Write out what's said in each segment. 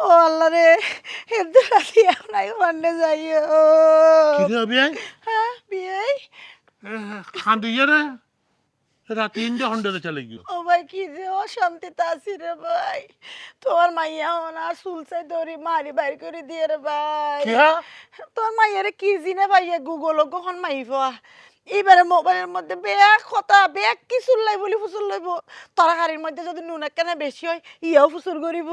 ও আল্লাহ রে এত রাতে আপনাকে মানতে যাইও কি রে বিয়াই হ্যাঁ বিয়াই খান্দিয়ে রে রাত 3টা ঘন্টা চলে গিয়ে ও ভাই কি যে অশান্তিতে আছি রে ভাই তোমার মাইয়া হনা সুলসাই দড়ি মারি বাইর করে দিয়ে রে ভাই কি হ্যাঁ তোর মাইয়ারে কি জিনে ভাইয়া গুগল কখন মাইফা এবারে মোবাইলের মধ্যে ব্যাগ কথা ব্যাগ কি চুল্লাই বলি ফুসুল লইব তরকারির মধ্যে যদি নুন একখানে বেশি হয় ইয়েও ফুসুল করিব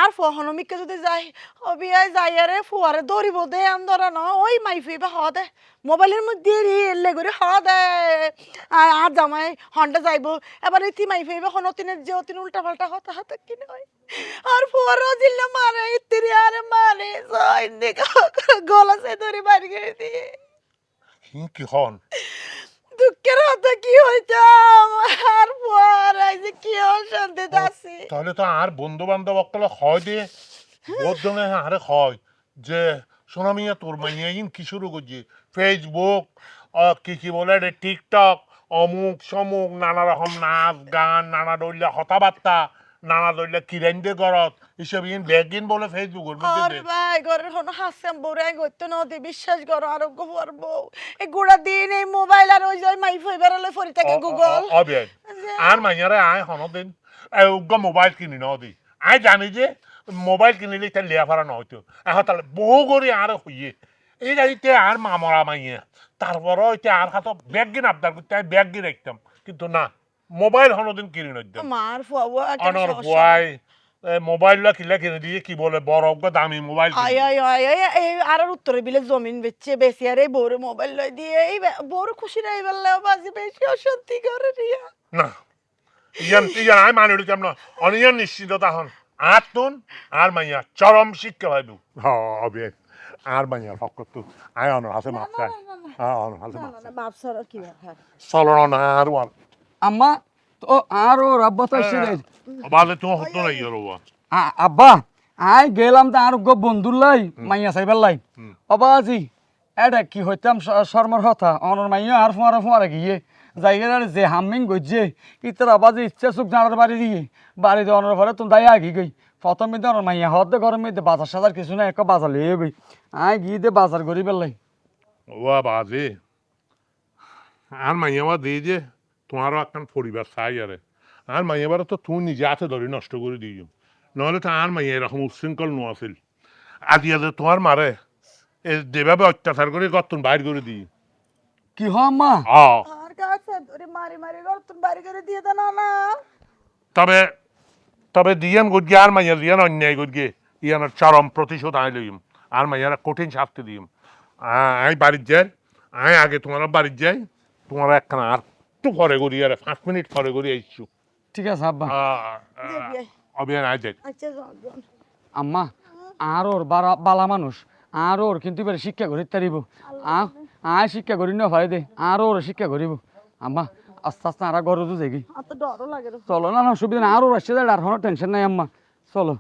আর ফহনমিককে যদি যাই অবিয়ায় যাই আরে ফুয়ারে দৌড়িব দে আন্দোলন ওই মাইফি বা হওয়া দে মোবাইলের মধ্যে এলে করে হওয়া দে আর জামাই হন্ডা যাইব এবার ইতি মাইফি বা হনতিনের যে অতিন উল্টা পাল্টা হতা হতা কিনে হয় আর ফুয়ারও জিল্লা মারে ইত্তিরি আরে মারে জয় দেখা গলা সে ধরে বাড়ি গিয়ে দিয়ে কি হন দুঃখের হাতে কি হইতাম আর পর আইছে কি অশান্তিতে আছি তাহলে তো আর বন্ধু বান্ধব অকলে হয় দিয়ে বোধনে আরে হয় যে সোনামিয়া তোর মাইয়া ইন কি শুরু করছি ফেসবুক কি বলে রে টিকটক অমুক সমুক নানা রকম নাচ গান নানা দৈল্য কথাবার্তা নানা দৈল্য কিরেন্দ্রে গরত এসব ইন ব্যাগিন বলে ফেসবুকের মধ্যে আরে ভাই ঘরের হন হাসিয়াম বউরে গইতে নদী বিশ্বাস করো আরোগ্য হওয়ার বউ এই গোড়া দিন এই মোবাইল আর ওই যে মাই ফই বেরোলে ফরি থাকে গুগল অবেন আর মাইয়ারে আয় হনদিন উগ্র মোবাইল কিনি নদি আয় জানি যে মোবাইল কিনিলে এটা লিয়া ফারা নয়তো এখন তাহলে বহু করে আর হইয়ে এই গাড়িতে আর মামরা মাইয়া তারপরও এটা আর হাত ব্যাগ গিন আবদার করতে আমি ব্যাগ গিয়ে রাখতাম কিন্তু না মোবাইল হনদিন কিনি নদ্যাম মার ফুয়া অনর ভুয়াই মোবাইলটা কিলা কিনে দিয়ে কি বলে বড় দামি মোবাইল আয় আয় আয় আয় এই আর উত্তরে বিলে জমিন বেচছে বেশি আর এই বউরে মোবাইল লই দিয়ে এই বউর খুশি রাই বেললে বাজি বেশি অশান্তি করে রিয়া না ইয়ান আই মানে উঠতাম না অনিয়ান নিশ্চিততা হন আর তুন আর মাইয়া চরম শিক্ষা পাইবু হবে আর মাইয়া ফকর তু আয় অনর হাসে মাপ চাই অনর হাসে মাপ চাই বাপ সর কি ব্যাপার চলো না আর ওয়ান আম্মা তো আরো রাব্বা তো এসে বাদে তুমি হতো না ইয়ে রোবা আব্বা আই গেলাম তো আর গো বন্ধুর লাই মাইয়া সাইবার লাই অবাজি এটা কি হইতাম শর্মার কথা অনর মাইয়া আর ফুয়ারা গিয়ে জায়গার যে হামিং গইছে ইতর আবাজি ইচ্ছা সুখ জানার বাড়ি দিয়ে বাড়ি দিয়ে অনর ঘরে তুমি দায় আগি গই প্রথমে তো অনর মাইয়া হতে ঘরের মধ্যে বাজার সাজার কিছু না এক বাজার লিয়ে গই আই গিয়ে দে বাজার করি বেলাই ওয়া বাজে আর মাইয়া দিয়ে যে তোমারও একখান পরিবার চাই আরে আর মাইয়াবার তো তুই নিজে হাতে ধরে নষ্ট করে দিও নহলে তো আর মাইয়া এরকম উচ্ছৃঙ্খল নোয়াছিল আজি আজ তোমার মারে যেভাবে অত্যাচার করে গর্তন বাইর করে দিই কি হ আম্মা আর কাছে ধরে মারি মারি গর্তন বাড়ি করে দিয়ে দেন না তবে তবে দিয়ান গিয়ে আর মাইয়া দিয়ান অন্যায় গিয়ে ইয়ানোর চরম প্রতিশোধ আয় লইম আর মাইয়ারা কঠিন শাস্তি দিম আই বাড়ির যাই আয় আগে তোমার বাড়ির যাই তোমার একখানা আর একটু পরে করি আর 5 মিনিট পরে করি আইসু ঠিক আছে আব্বা অভিযান আয় যাই আচ্ছা জন আম্মা আর ওর বালা মানুষ আর ওর কিন্তু এবার শিক্ষা করি তারিব আয় শিক্ষা করি না ভাই দে আর ওর শিক্ষা করিব আম্মা আস্তে আস্তে আর ঘরে তো যাই এত ডরও লাগে চলো না অসুবিধা না আর ওর আসছে আর টেনশন নাই আম্মা চলো